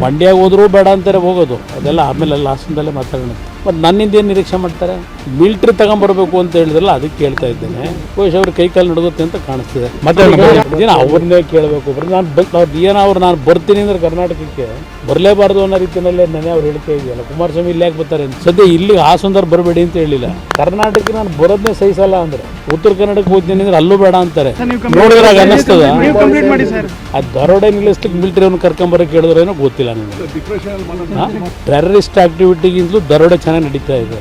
ಮಂಡ್ಯ ಹೋದ್ರೂ ಬೇಡ ಅಂತಾರೆ ಹೋಗೋದು, ಅದೆಲ್ಲ ಆಮೇಲೆ ಲಾಸ್ಟಲ್ಲೇ ಮಾತಾಡೋಣ. ಮತ್ತು ನನ್ನಿಂದ ಏನು ನಿರೀಕ್ಷೆ ಮಾಡ್ತಾರೆ? ಮಿಲ್ಟ್ರಿ ತಗೊಂಬರ್ಬೇಕು ಅಂತ ಹೇಳಿದ್ರಲ್ಲ, ಅದಕ್ಕೆ ಕೇಳ್ತಾ ಇದ್ದೇನೆ. ಬಹುಶಃ ಅವ್ರ ಕೈಕಾಲು ನಡುಗುತ್ತೆ ಅಂತ ಕಾಣಿಸ್ತಿದೆ. ಮತ್ತೆ ಅವ್ರನ್ನೇ ಕೇಳಬೇಕು. ನಾನು ಬರ್ತೀನಿ ಅಂದ್ರೆ ಕರ್ನಾಟಕಕ್ಕೆ ಬರಲೇಬಾರ್ದು ಅನ್ನೋ ರೀತಿಯಲ್ಲೇ ನೆನೆ ಅವ್ರು ಹೇಳಿಕೆ ಇದೆಯಲ್ಲ. ಕುಮಾರಸ್ವಾಮಿ ಇಲ್ಲಿ ಯಾಕೆ ಬರ್ತಾರೆ ಅಂತ ಸದ್ಯ ಇಲ್ಲಿ ಹಾಸನದವ್ರು ಬರಬೇಡಿ ಅಂತ ಹೇಳಿಲ್ಲ. ಕರ್ನಾಟಕಕ್ಕೆ ನಾನು ಬರೋದನ್ನೇ ಸಹಿಸಲ್ಲ ಅಂದ್ರೆ ಉತ್ತರ ಕನ್ನಡಕ್ಕೆ ಹೋಗ್ತೀನಿ ಅಂದ್ರೆ ಅಲ್ಲೂ ಬೇಡ ಅಂತಾರೆ. ನೋಡಿದ್ರಾಗ ಅನ್ನಿಸ್ತದ ಆ ದರೋಡೆ ನಿಲ್ಲಿಸ್ಲಿಕ್ಕೆ ಮಿಲಿಟರಿ ಅವ್ನು ಕರ್ಕೊಂಬರಕ್ಕೆ ಹೇಳಿದ್ರೇನೋ ಗೊತ್ತಿಲ್ಲ ನನಗೆ. ಟೆರರಿಸ್ಟ್ ಆಕ್ಟಿವಿಟಿಗಿಂತಲೂ ದರೋಡೆ ಚೆನ್ನಾಗಿ ನಡೀತಾ ಇದೆ.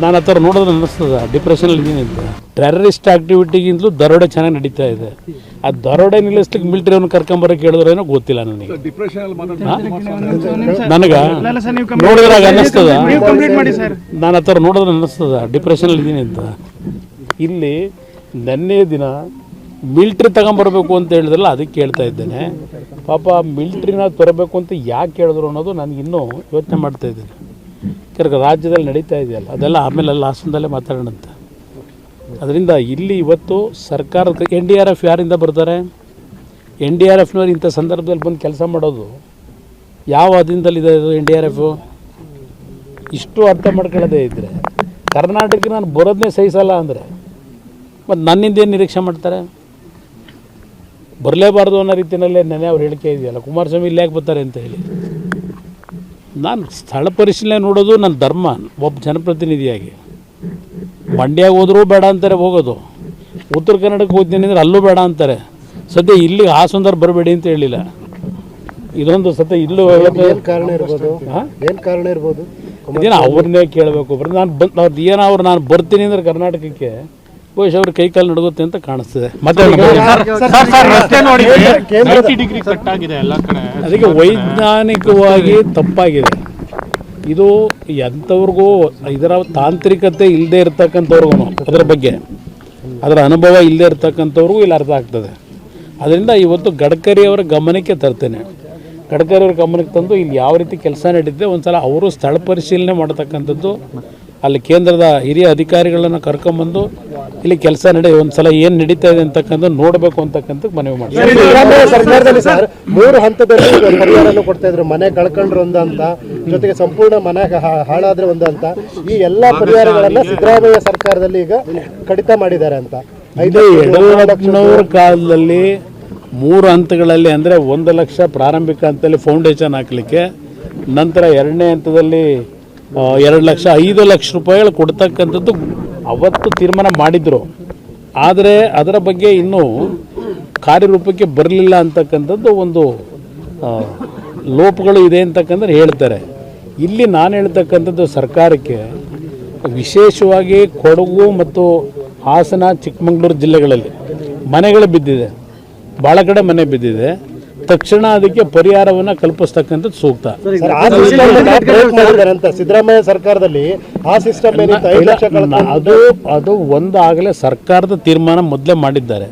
ನಾನು ಆ ಥರ ನೋಡಿದ್ರೆ ಅನ್ನಿಸ್ತದ ಡಿಪ್ರೆಷನ್ ಇದ್ದೀನಿ ಅಂತ. ಟೆರರಿಸ್ಟ್ ಆಕ್ಟಿವಿಟಿಗಿಂತಲೂ ದರೋಡೆ ಚೆನ್ನಾಗಿ ನಡೀತಾ ಇದೆ. ಆ ದರೋಡೆ ನಿಲ್ಲಿಸ್ಲಿಕ್ಕೆ ಮಿಲಿಟರಿ ಅವ್ನು ಕರ್ಕೊಂಬರಕ್ಕೆ ಹೇಳಿದ್ರೇನೋ ಗೊತ್ತಿಲ್ಲ ನನಗೆ. ನೋಡಿದ್ರಾಗ ಅನ್ನಿಸ್ತದ ನಾನು ಆ ಥರ ನೋಡಿದ್ರೆ ಅನ್ನಿಸ್ತದ ಡಿಪ್ರೆಷನ್ ಇದ್ದೀನಿ ಅಂತ. ಇಲ್ಲಿ ನೆನ್ನೆ ದಿನ ಮಿಲ್ಟ್ರಿ ತಗೊಂಬರ್ಬೇಕು ಅಂತ ಹೇಳಿದ್ರಲ್ಲ, ಅದಕ್ಕೆ ಕೇಳ್ತಾ ಇದ್ದೇನೆ. ಪಾಪ ಮಿಲ್ಟ್ರಿನ ತರಬೇಕು ಅಂತ ಯಾಕೆ ಹೇಳಿದ್ರು ಅನ್ನೋದು ನನಗಿನ್ನೂ ಯೋಚನೆ ಮಾಡ್ತಾ ಇದ್ದೀನಿ. ಯಾಕಂದ್ರೆ ರಾಜ್ಯದಲ್ಲಿ ನಡೀತಾ ಇದೆಯಲ್ಲ, ಅದೆಲ್ಲ ಆಮೇಲೆ ಹಾಸನದಲ್ಲೇ ಮಾತಾಡೋಣಂತ. ಅದರಿಂದ ಇಲ್ಲಿ ಇವತ್ತು ಸರ್ಕಾರದ NDRF ಯಾರಿಂದ ಬರ್ತಾರೆ? NDRFನವ್ರು ಇಂಥ ಸಂದರ್ಭದಲ್ಲಿ ಬಂದು ಕೆಲಸ ಮಾಡೋದು ಯಾವ ಅಧೀನದಲ್ಲಿದೆ ಇದು NDRF? ಇಷ್ಟು ಅರ್ಥ ಮಾಡ್ಕೊಳ್ಳೋದೇ ಇದ್ದರೆ ಕರ್ನಾಟಕಕ್ಕೆ ನಾನು ಬರೋದನ್ನೇ ಸಹಿಸಲ್ಲ ಅಂದರೆ ಮತ್ತು ನನ್ನಿಂದ ಏನು ನಿರೀಕ್ಷೆ ಮಾಡ್ತಾರೆ? ಬರಲೇಬಾರ್ದು ಅನ್ನೋ ರೀತಿಯಲ್ಲೇ ನೆನೆ ಅವ್ರು ಹೇಳಿಕೆ ಇದೆಯಲ್ಲ. ಕುಮಾರಸ್ವಾಮಿ ಇಲ್ಲಿ ಯಾಕೆ ಬರ್ತಾರೆ ಅಂತ ಹೇಳಿ. ನಾನು ಸ್ಥಳ ಪರಿಶೀಲನೆ ನೋಡೋದು ನನ್ನ ಧರ್ಮ ಒಬ್ಬ ಜನಪ್ರತಿನಿಧಿಯಾಗಿ. ಮಂಡ್ಯ ಹೋದ್ರೂ ಬೇಡ ಅಂತಾರೆ ಹೋಗೋದು, ಉತ್ತರ ಕನ್ನಡಕ್ಕೆ ಹೋಗ್ತೀನಿ ಅಂದರೆ ಅಲ್ಲೂ ಬೇಡ ಅಂತಾರೆ. ಸದ್ಯ ಇಲ್ಲಿ ಹಾಸನದವ್ರು ಬರಬೇಡಿ ಅಂತ ಹೇಳಿಲ್ಲ. ಇದೊಂದು ಸದ್ಯ ಇಲ್ಲೂ ಕಾರಣ ಇರ್ಬೋದು, ಏನು ಕಾರಣ ಇರ್ಬೋದು ಇದೇನು ಅವ್ರನ್ನೇ ಕೇಳಬೇಕು. ನಾನು ಬರ್ತೀನಿ ಅಂದ್ರೆ ಕರ್ನಾಟಕಕ್ಕೆ ಬಹುಶಃ ಅವ್ರ ಕೈಕಾಲು ನಡುಗುತ್ತೆ ಅಂತ ಕಾಣಿಸ್ತಿದೆ. ಮತ್ತೆ ಅದಕ್ಕೆ ವೈಜ್ಞಾನಿಕವಾಗಿ ತಪ್ಪಾಗಿದೆ ಇದು. ಎಂಥವ್ರಿಗೂ ಇದರ ತಾಂತ್ರಿಕತೆ ಇಲ್ಲದೆ ಇರ್ತಕ್ಕಂಥವ್ರಿಗೂ ಅದರ ಬಗ್ಗೆ ಅದರ ಅನುಭವ ಇಲ್ಲದೆ ಇರ್ತಕ್ಕಂಥವ್ರಿಗೂ ಇಲ್ಲಿ ಅರ್ಥ ಆಗ್ತದೆ. ಅದರಿಂದ ಇವತ್ತು ಗಡ್ಕರಿ ಅವರ ಗಮನಕ್ಕೆ ತರ್ತೇನೆ. ಗಡ್ಕರಿ ಅವ್ರ ಗಮನಕ್ಕೆ ತಂದು ಇಲ್ಲಿ ಯಾವ ರೀತಿ ಕೆಲಸ ನಡೀತಿದೆ ಒಂದು ಸಲ ಅವರು ಸ್ಥಳ ಪರಿಶೀಲನೆ ಮಾಡತಕ್ಕಂಥದ್ದು, ಅಲ್ಲಿ ಕೇಂದ್ರದ ಹಿರಿಯ ಅಧಿಕಾರಿಗಳನ್ನು ಕರ್ಕೊಂಬಂದು ಇಲ್ಲಿ ಕೆಲಸ ಒಂದು ಸಲ ಏನು ನಡೀತಾ ಇದೆ ಅಂತಕ್ಕಂಥ ನೋಡಬೇಕು ಅಂತಕ್ಕಂಥ ಮನವಿ ಮಾಡ್ತಾರೆ. ಸರ್ಕಾರದಲ್ಲಿ ಸರ್ 3 ಹಂತದಲ್ಲಿ ಪರಿಹಾರವನ್ನು ಕೊಡ್ತಾ ಇದ್ರು. ಮನೆ ಕಳ್ಕೊಂಡ್ರು ಒಂದು ಅಂತ, ಜೊತೆಗೆ ಸಂಪೂರ್ಣ ಮನೆ ಹಾಳಾದ್ರೆ ಒಂದು ಅಂತ. ಈ ಎಲ್ಲ ಪರಿಹಾರಗಳನ್ನ ಸಿದ್ದರಾಮಯ್ಯ ಸರ್ಕಾರದಲ್ಲಿ ಈಗ ಕಡಿತ ಮಾಡಿದ್ದಾರೆ ಅಂತ. ಯಡಿಯೂರಪ್ಪನವ್ರ ಕಾಲದಲ್ಲಿ 3 ಹಂತಗಳಲ್ಲಿ ಅಂದರೆ 1 ಲಕ್ಷ ಪ್ರಾರಂಭಿಕ ಹಂತದಲ್ಲಿ ಫೌಂಡೇಶನ್ ಹಾಕಲಿಕ್ಕೆ, ನಂತರ 2ನೇ ಹಂತದಲ್ಲಿ 2 ಲಕ್ಷ 5 ಲಕ್ಷ ರೂಪಾಯಿಗಳು ಕೊಡ್ತಕ್ಕಂಥದ್ದು ಅವತ್ತು ತೀರ್ಮಾನ ಮಾಡಿದ್ರು. ಆದರೆ ಅದರ ಬಗ್ಗೆ ಇನ್ನೂ ಕಾರ್ಯರೂಪಕ್ಕೆ ಬರಲಿಲ್ಲ ಅಂತಕ್ಕಂಥದ್ದು ಒಂದು ಲೋಪಗಳು ಇದೆ ಅಂತಕ್ಕಂಥ ಹೇಳ್ತಾರೆ. ಇಲ್ಲಿ ನಾನು ಹೇಳ್ತಕ್ಕಂಥದ್ದು ಸರ್ಕಾರಕ್ಕೆ ವಿಶೇಷವಾಗಿ ಕೊಡಗು ಮತ್ತು ಹಾಸನ, ಚಿಕ್ಕಮಗಳೂರು ಜಿಲ್ಲೆಗಳಲ್ಲಿ ಮನೆಗಳು ಬಿದ್ದಿದೆ, ಭಾಳ ಕಡೆ ಮನೆ ಬಿದ್ದಿದೆ. ತಕ್ಷಣ ಅದಕ್ಕೆ ಪರಿಹಾರವನ್ನು ಕಲ್ಪಿಸ್ತಕ್ಕಂಥದ್ದು ಸೂಕ್ತ. ಸಿದ್ದರಾಮಯ್ಯ ಸರ್ಕಾರದಲ್ಲಿ ಆ ಸಿಸ್ಟಮ್ ಅದು ಒಂದಾಗಲೇ ಸರ್ಕಾರದ ತೀರ್ಮಾನ ಮೊದಲೇ ಮಾಡಿದ್ದಾರೆ.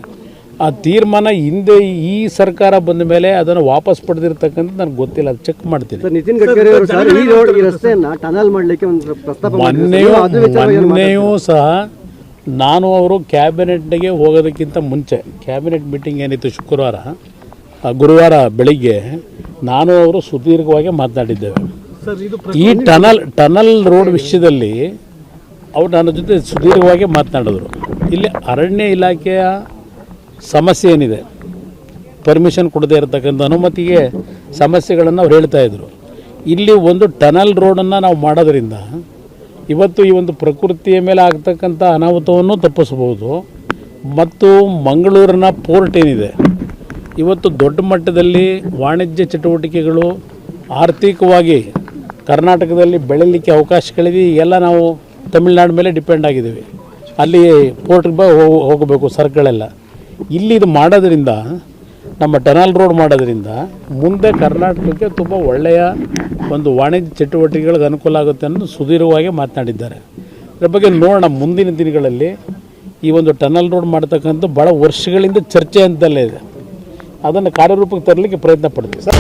ಆ ತೀರ್ಮಾನ ಹಿಂದೆ ಈ ಸರ್ಕಾರ ಬಂದ ಮೇಲೆ ಅದನ್ನು ವಾಪಸ್ ಪಡೆದಿರ್ತಕ್ಕಂಥದ್ದು ನನಗೆ ಗೊತ್ತಿಲ್ಲ, ಅದು ಚೆಕ್ ಮಾಡ್ತೀನಿ. ನಿತಿನ್ ಗಡ್ಕರಿ ಅವರು ಸರ್ ಈ ರಸ್ತೆಯನ್ನು ಟನಲ್ ಮಾಡಲಿಕ್ಕೆ ಒಂದು ಪ್ರಸ್ತಾಪ ಮೊನ್ನೆಯೂ ಸಹ ನಾನು ಅವರು ಕ್ಯಾಬಿನೆಟ್ಗೆ ಹೋಗೋದಕ್ಕಿಂತ ಮುಂಚೆ ಕ್ಯಾಬಿನೆಟ್ ಮೀಟಿಂಗ್ ಏನಿತ್ತು ಶುಕ್ರವಾರ, ಗುರುವಾರ ಬೆಳಿಗ್ಗೆ ನಾನು ಅವರು ಸುದೀರ್ಘವಾಗಿ ಮಾತನಾಡಿದ್ದೇವೆ. ಈ ಟನಲ್ ರೋಡ್ ವಿಷಯದಲ್ಲಿ ಅವರು ನನ್ನ ಜೊತೆ ಸುದೀರ್ಘವಾಗಿ ಮಾತನಾಡಿದ್ರು. ಇಲ್ಲಿ ಅರಣ್ಯ ಇಲಾಖೆಯ ಸಮಸ್ಯೆ ಏನಿದೆ, ಪರ್ಮಿಷನ್ ಕೊಡದೇ ಇರತಕ್ಕಂಥ ಅನುಮತಿಗೆ ಸಮಸ್ಯೆಗಳನ್ನು ಅವ್ರು ಹೇಳ್ತಾಯಿದ್ರು. ಇಲ್ಲಿ ಒಂದು ಟನಲ್ ರೋಡನ್ನು ನಾವು ಮಾಡೋದ್ರಿಂದ ಇವತ್ತು ಈ ಒಂದು ಪ್ರಕೃತಿಯ ಮೇಲೆ ಆಗ್ತಕ್ಕಂಥ ಅನಾಹುತವನ್ನು ತಪ್ಪಿಸ್ಬೋದು. ಮತ್ತು ಮಂಗಳೂರಿನ ಪೋರ್ಟ್ ಏನಿದೆ, ಇವತ್ತು ದೊಡ್ಡ ಮಟ್ಟದಲ್ಲಿ ವಾಣಿಜ್ಯ ಚಟುವಟಿಕೆಗಳು ಆರ್ಥಿಕವಾಗಿ ಕರ್ನಾಟಕದಲ್ಲಿ ಬೆಳೀಲಿಕ್ಕೆ ಅವಕಾಶಗಳಿವೆ. ಎಲ್ಲ ನಾವು ತಮಿಳ್ನಾಡು ಮೇಲೆ ಡಿಪೆಂಡ್ ಆಗಿದ್ದೀವಿ. ಅಲ್ಲಿ ಪೋರ್ಟ್ಗೆ ಹೋಗಬೇಕು ಸರಕುಗಳೆಲ್ಲ. ಇಲ್ಲಿ ಇದು ಮಾಡೋದ್ರಿಂದ, ನಮ್ಮ ಟನಲ್ ರೋಡ್ ಮಾಡೋದ್ರಿಂದ ಮುಂದೆ ಕರ್ನಾಟಕಕ್ಕೆ ತುಂಬ ಒಳ್ಳೆಯ ಒಂದು ವಾಣಿಜ್ಯ ಚಟುವಟಿಕೆಗಳಿಗೆ ಅನುಕೂಲ ಆಗುತ್ತೆ ಅನ್ನೋದು ಸುದೀರ್ಘವಾಗಿ ಮಾತನಾಡಿದ್ದಾರೆ. ಇದರ ಬಗ್ಗೆ ನೋಡೋಣ ಮುಂದಿನ ದಿನಗಳಲ್ಲಿ. ಈ ಒಂದು ಟನಲ್ ರೋಡ್ ಮಾಡ್ತಕ್ಕಂಥ ಭಾಳ ವರ್ಷಗಳಿಂದ ಚರ್ಚೆ ಅಂತಲೇ ಇದೆ. ಅದನ್ನು ಕಾರ್ಯರೂಪಕ್ಕೆ ತರಲಿಕ್ಕೆ ಪ್ರಯತ್ನ ಪಡ್ತೀವಿ ಸರ್.